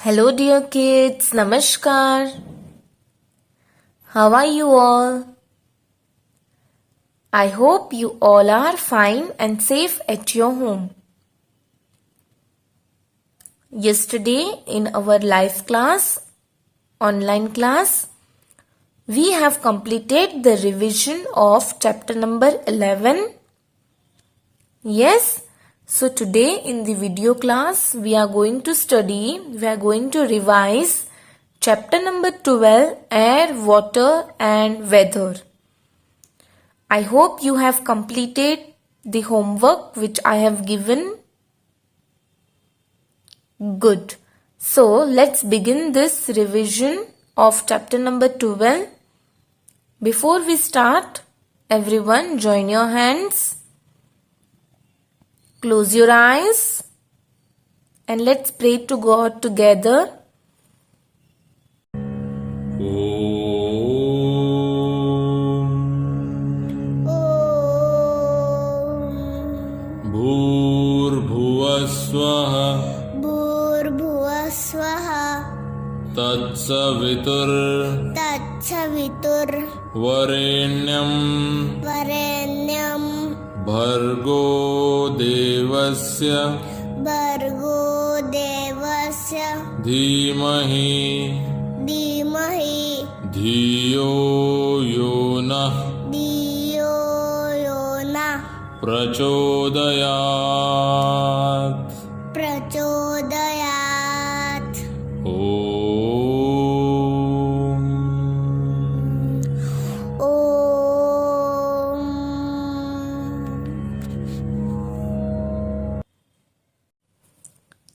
Hello dear kids, Namaskar. How are you all? I hope you all are fine and safe at your home. Yesterday in our live class, online class, we have completed the revision of chapter number 11. Yes, so today in the video class we are going to revise chapter number 12, Air, Water and Weather. I hope you have completed the homework which I have given. Good. So let's begin this revision of chapter number 12. Before we start, everyone join your hands. Close your eyes and let's pray to God together. भूर्भुवस्वः भूर्भुवस्वः तत्सवितुर्वरेण्यं वरेण्यं भर्गो देवस्य धीमहि धियो यो नः प्रचोदयात्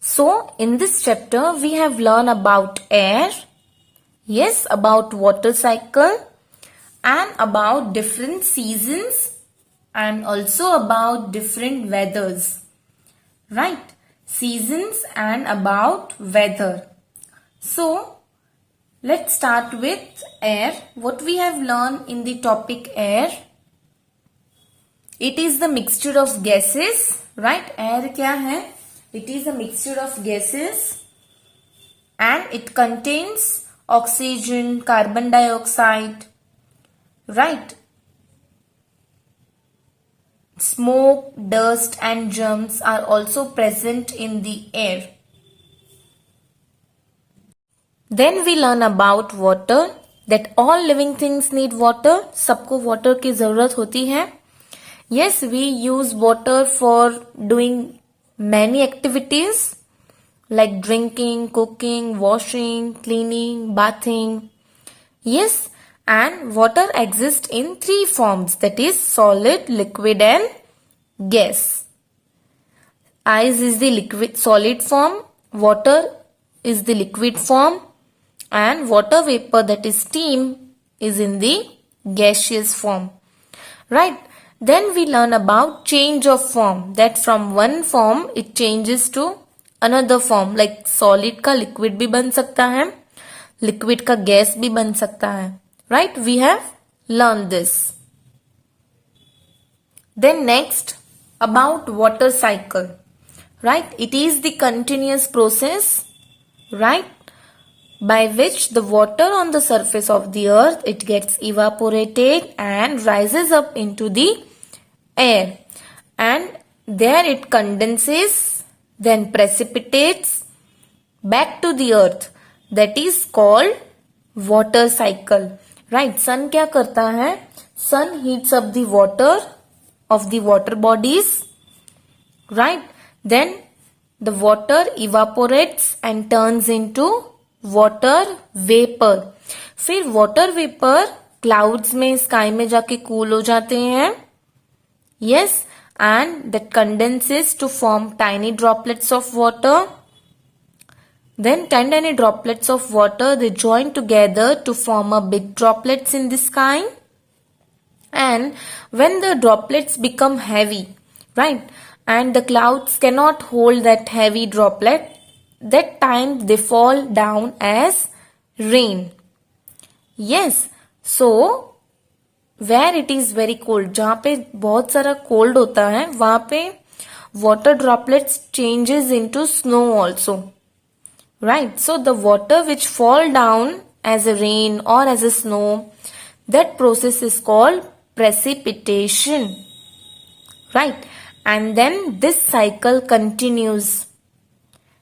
So in this chapter we have learned about air, yes, about water cycle and about different seasons and also about different weathers, right? Seasons and about weather. So let's start with air. What we have learned in the topic air, it is the mixture of gases, right? Air क्या है? It is a mixture of gases and it contains oxygen, carbon dioxide, right? Smoke, dust and germs are also present in the air. Then we learn about water, that all living things need water. सबको water की ज़रूरत होती है. Yes, we use water for doing many activities like drinking, cooking, washing, cleaning, bathing. Yes, and water exists in three forms, that is solid, liquid and gas. Ice is the liquid solid form, water is the liquid form and water vapor, that is steam, is in the gaseous form, right? Then we learn about change of form, that from one form it changes to another form, like solid का liquid भी बन सकता है, liquid का gas भी बन सकता है, right? We have learned this. Then next about water cycle, right? It is the continuous process, right, by which the water on the surface of the earth, it gets evaporated and rises up into the air and there it condenses, then precipitates back to the earth, that is called water cycle, right? Sun क्या करता है? Sun heats up the water of the water bodies, right? Then the water evaporates and turns into water vapor. फिर water vapor clouds में, sky में जाके cool हो जाते हैं. Yes, and that condenses to form tiny droplets of water. Then tiny droplets of water, they join together to form a big droplets in the sky. And when the droplets become heavy, right, and the clouds cannot hold that heavy droplet, that time they fall down as rain. Yes, so where it is very cold, जहाँ पे बहुत सारा cold होता है, वहाँ पे water droplets changes into snow also, Right? So the water which fall down as a rain or as a snow, that process is called precipitation. Right? And then this cycle continues.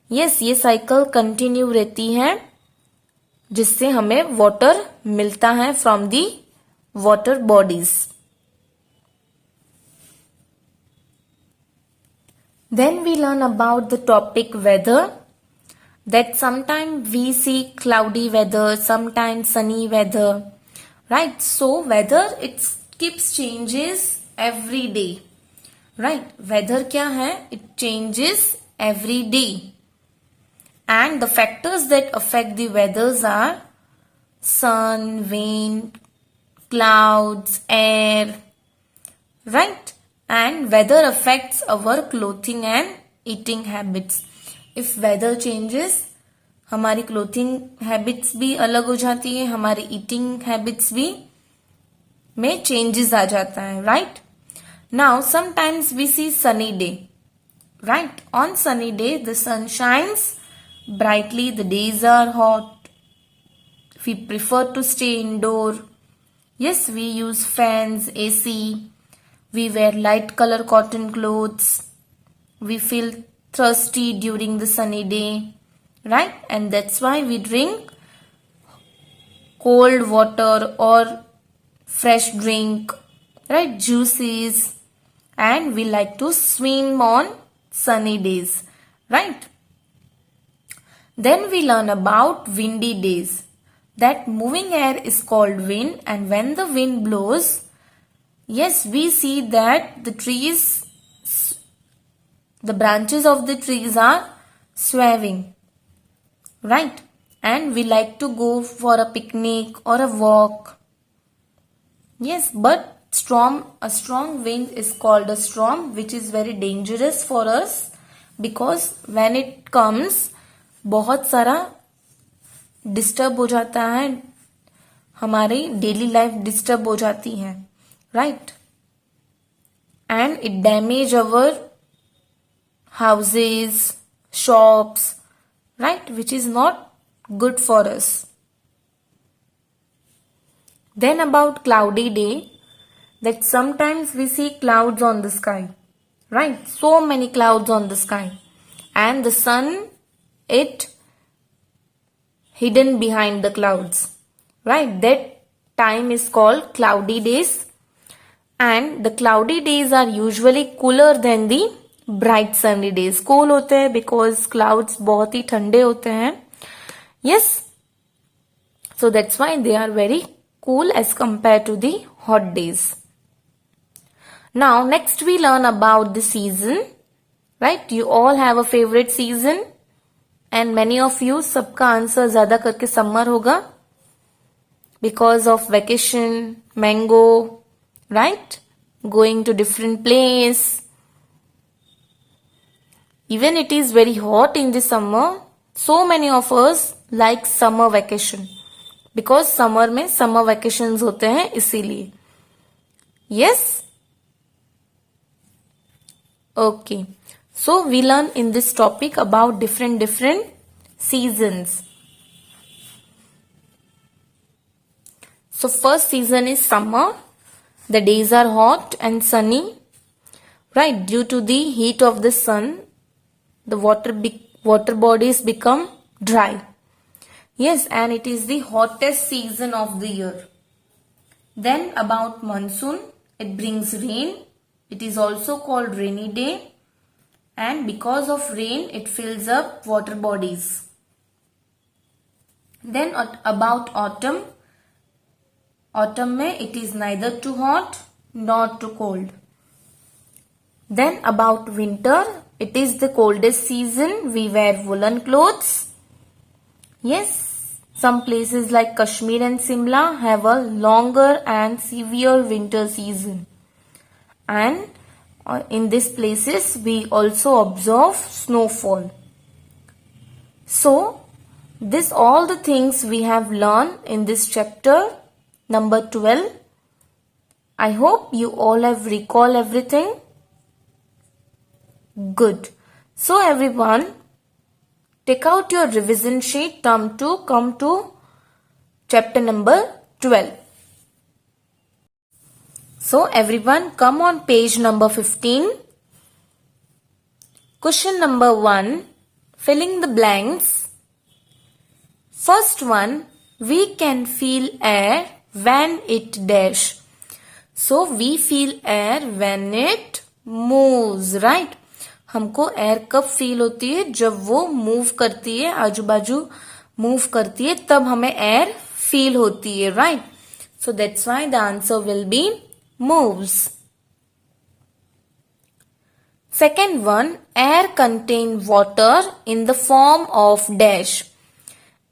Yes, ये cycle continue रहती है जिससे हमें water मिलता है from the water bodies. Then we learn about the topic weather, that sometimes we see cloudy weather, sometimes sunny weather, right? So weather, it keeps changes every day, right? Weather क्या है? It changes every day. And the factors that affect the weathers are sun, wind, clouds, air, right? And weather affects our clothing and eating habits. If weather changes, हमारी clothing habits भी अलग हो जाती है, हमारी eating habits भी में changes आ जाता है, right? Now sometimes we see sunny day, right? On sunny day the sun shines brightly, the days are hot, we prefer to stay indoor. Yes, we use fans, AC, we wear light color cotton clothes, we feel thirsty during the sunny day, right? And that's why we drink cold water or fresh drink, right? Juices, and we like to swim on sunny days, right? Then we learn about windy days. That moving air is called wind, and when the wind blows, yes, we see that the trees, the branches of the trees are swaying, right? And we like to go for a picnic or a walk. Yes, but a strong wind is called a storm, which is very dangerous for us because when it comes, बहुत सारा disturb हो जाता है, हमारी daily life disturb हो जाती है, right? And it damage our houses, shops, right, which is not good for us. Then about cloudy day, that sometimes we see clouds on the sky, right? So many clouds on the sky, and the sun, it hidden behind the clouds, right? That time is called cloudy days, and the cloudy days are usually cooler than the bright sunny days. Cool होते हैं because clouds बहुत ही ठंडे होते हैं. Yes, so that's why they are very cool as compared to the hot days. Now next we learn about the season, right? You all have a favorite season and many of you सबका answer ज्यादा करके summer होगा because of vacation, mango, right? Going to different place. Even it is very hot in the summer, so many of us like summer vacation because summer में summer vacations होते हैं इसीलिए. Yes? Okay. So we learn in this topic about different seasons. So first season is summer. The days are hot and sunny, right? Due to the heat of the sun, the water bodies become dry. Yes, and it is the hottest season of the year. Then about monsoon, it brings rain. It is also called rainy day, and because of rain, it fills up water bodies. Then about autumn, autumn mein it is neither too hot nor too cold. Then about winter, it is the coldest season. We wear woolen clothes. Yes, some places like Kashmir and Simla have a longer and severe winter season. And in these places, we also observe snowfall. So, this all the things we have learned in this chapter number 12. I hope you all have recall everything. Good. So everyone, Take out your revision sheet, term 2, come to chapter number 12. So everyone come on page number 15. Question number 1, filling the blanks. First one, we can feel air when it dash. So we feel air when it moves, right? हमको air कब feel होती है? जब वो move करती है, आजू बाजू मूव करती है, तब हमें एयर फील होती है, right? So that's why the answer will be moves. Second one, air contain water in the form of dash.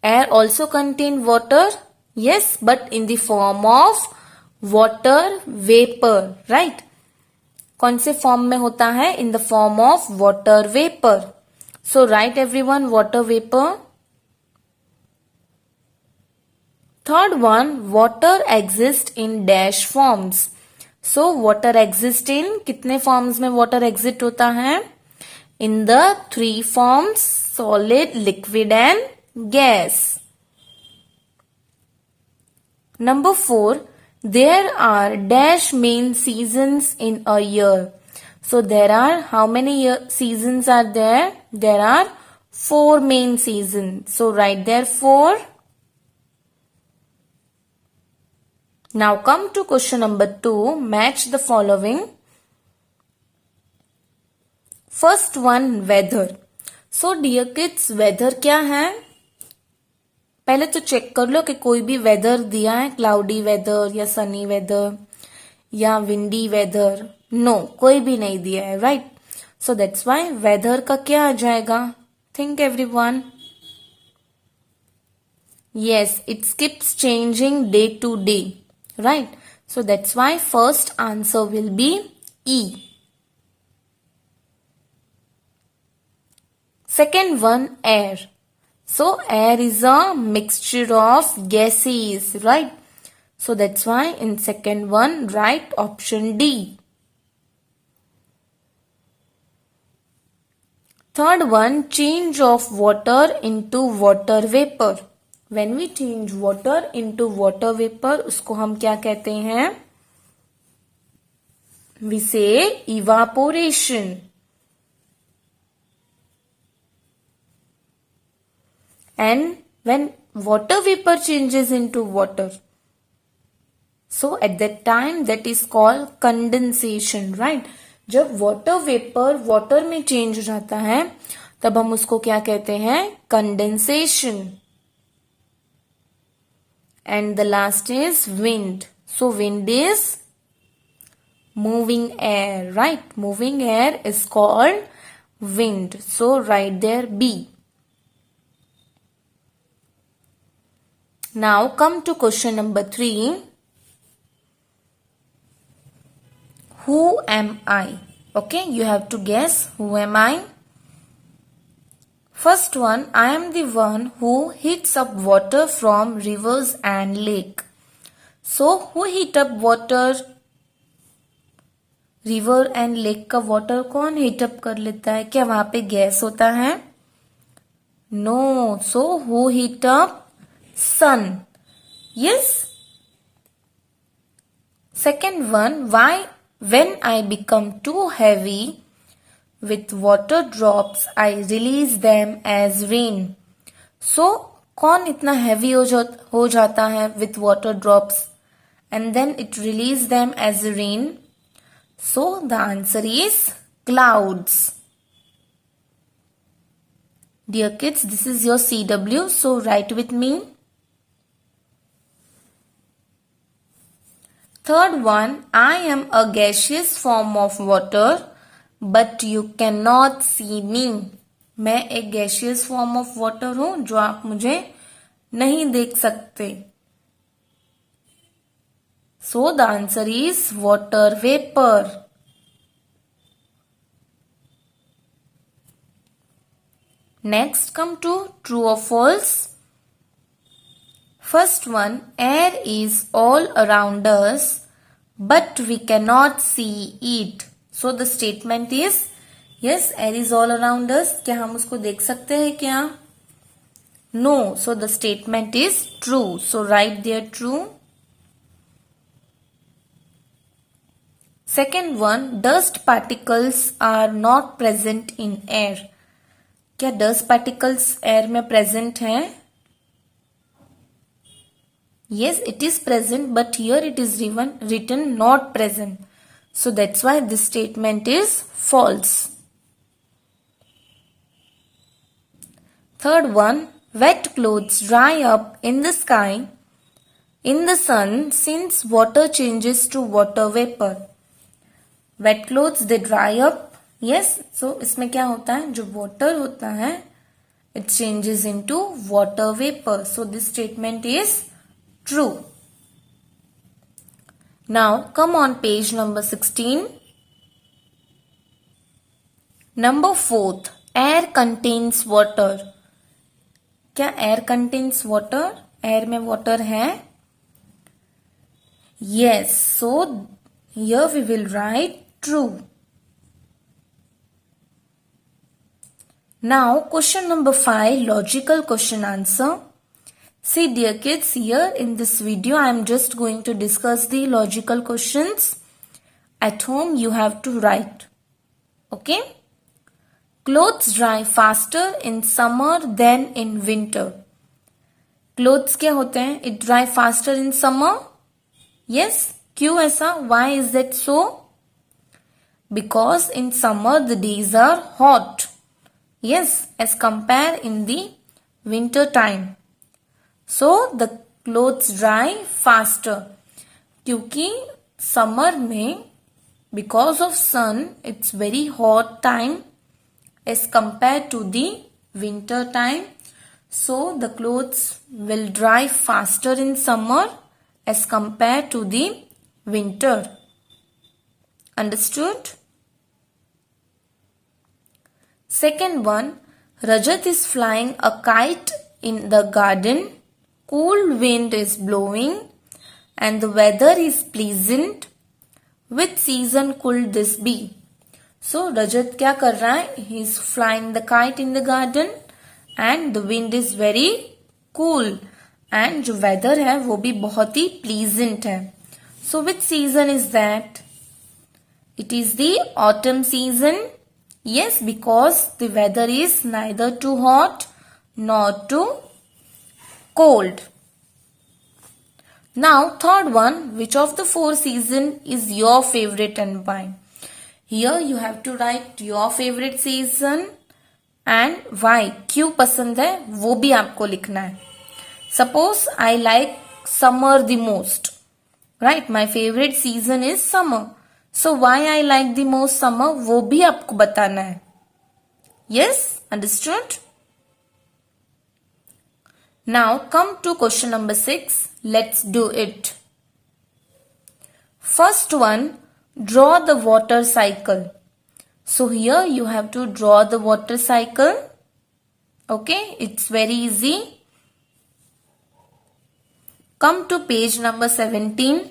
Air also contain water, yes, but in the form of water vapor, right? कौन से form में होता है? In the form of water vapor. So write everyone, water vapor. Third one, water exists in dash forms. So water exists in कितने forms में water exist होता है? In the 3 forms, solid, liquid and gas. Number 4, there are dash main seasons in a year. So there are how many seasons are there? There are 4 main seasons. So write there 4. Now come to question number 2. Match the following. First one, weather. So dear kids, weather क्या है? पहले तो check कर लो कि कोई भी weather दिया है, क्लाउडी वेदर या सनी वेदर या विंडी वेदर. नो, कोई भी नहीं दिया है, right? So that's why weather का क्या आ जाएगा? Think everyone. Yes, it keeps changing day to day. Right? So that's why first answer will be E. Second one, air. So air is a mixture of gases, right? So that's why in second one, write option D. Third one, change of water into water vapor. When we change water into water vapor, उसको हम क्या कहते हैं? We say evaporation. And when water vapor changes into water, so at that time that is called condensation, right? जब water vapor water में change हो जाता है, तब हम उसको क्या कहते हैं? Condensation. And the last is wind. So wind is moving air, right? Moving air is called wind. So write there B. Now come to question number 3. Who am I? Okay, you have to guess who am I. First one, I am the one who heats up water from rivers and lake. So who heat up water? River and lake का water कौन heat up कर लेता है? क्या वहां पे gas होता है? No. So who heat up? Sun. Yes. Second one, why when I become too heavy with water drops I release them as rain. So कौन इतना heavy हो जाता है with water drops and then it release them as rain? So the answer is clouds. Dear kids, this is your CW, so write with me. Third one, I am a gaseous form of water but you cannot see me. मैं एक gaseous form of water हूं जो आप मुझे नहीं देख सकते. So the answer is water vapor. Next come to true or false. First one, air is all around us but we cannot see it. So the statement is yes, air is all around us. क्या हम उसको देख सकते हैं क्या? No, so the statement is true. So write there true. Second one, dust particles are not present in air. क्या dust particles air में present हैं? Yes, it is present, but here it is written not present. So that's why this statement is false. Third one, wet clothes dry up in the sky, in the sun, since water changes to water vapor. Wet clothes they dry up. Yes, so इसमें क्या होता है, जो water होता है it changes into water vapor. So this statement is true. Now come on page number 16. Number 4th, air contains water. क्या air contains water? Air में water है? Yes, so here we will write true. Now question number 5, logical question answer. See dear kids, here in this video I am just going to discuss the logical questions. At home you have to write. Okay? Clothes dry faster in summer than in winter. Clothes क्या होते हैं? It dry faster in summer. Yes. क्यों ऐसा? Why is that so? Because in summer the days are hot. Yes, as compared in the winter time. So the clothes dry faster. क्योंकि summer में because of sun it's very hot time as compared to the winter time. So the clothes will dry faster in summer as compared to the winter. Understood? Second one, Rajat is flying a kite in the garden. Cool wind is blowing and the weather is pleasant. Which season could this be? So Rajat क्या कर रहा है? He is flying the kite in the garden and the wind is very cool and जो weather है वो भी बहुत ही pleasant है. So which season is that? It is the autumn season. Yes, because the weather is neither too hot nor too cold. Now third one, which of the 4 seasons is your favorite and why? Here you have to write your favorite season and why. क्यों पसंद है वो भी आपको लिखना है. Suppose I like summer the most. Right, my favorite season is summer. So why I like the most summer वो भी आपको बताना है. Yes, understood? Now come to question number 6. Let's do it. First one, draw the water cycle. So here you have to draw the water cycle. Okay, it's very easy. Come to page number 17.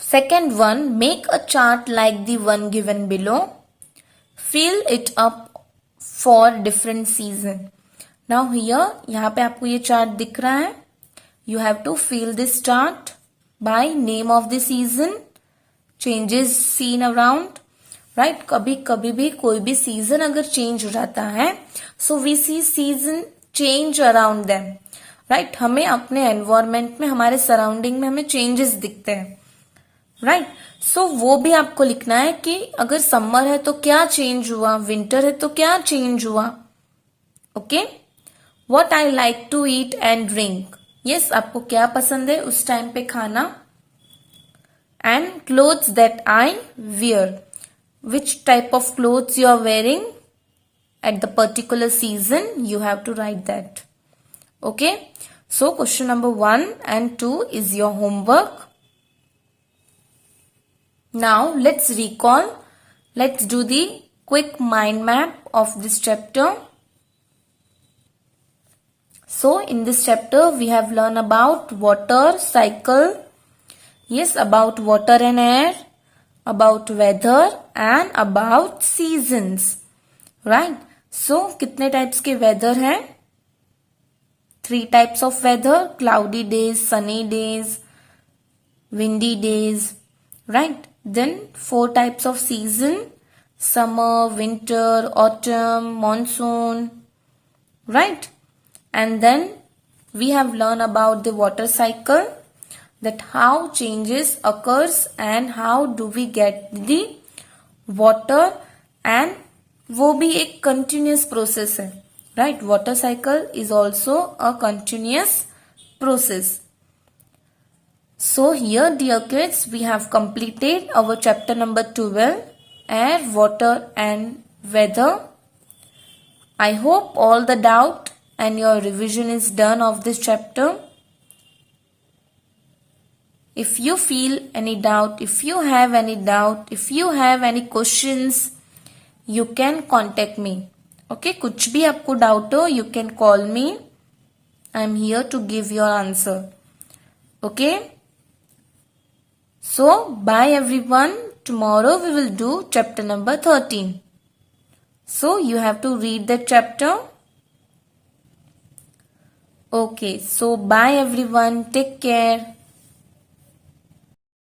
Second one, make a chart like the one given below. Fill it up for different season. Now here, यहाँ पे आपको ये chart दिख रहा है. You have to fill this chart by name of the season, changes seen around. Right? कभी कभी भी कोई भी season अगर change हो जाता है, so we see season change around them. Right? हमें अपने environment में, हमारे surrounding में हमें changes दिखते हैं. राइट, सो वो भी आपको लिखना है कि अगर समर है तो क्या चेंज हुआ, विंटर है तो क्या चेंज हुआ. Okay, what I like to eat and drink. Yes, आपको क्या पसंद है उस टाइम पे खाना. And clothes that I wear, which type of clothes you are wearing at the particular season, you have to write that. Okay, so question number 1 and 2 is your homework. Now let's recall. Let's do the quick mind map of this chapter. So in this chapter we have learned about water cycle. Yes, about water and air, about weather and about seasons. Right? So कितने types के weather हैं? 3 types of weather, cloudy days, sunny days, windy days, right? Then 4 types of season, summer, winter, autumn, monsoon, right? And then we have learned about the water cycle, that how changes occurs and how do we get the water, and वो भी एक continuous process है, right? Water cycle is also a continuous process. So here dear kids, we have completed our chapter number 12, air, water and weather. I hope all the doubt and your revision is done of this chapter. If you feel any doubt, if you have any doubt, if you have any questions, you can contact me. Okay, कुछ भी आपको doubt हो, you can call me. I am here to give your answer. Okay. So, bye everyone. Tomorrow we will do chapter number 13. So, you have to read that chapter. Okay, so bye everyone. Take care.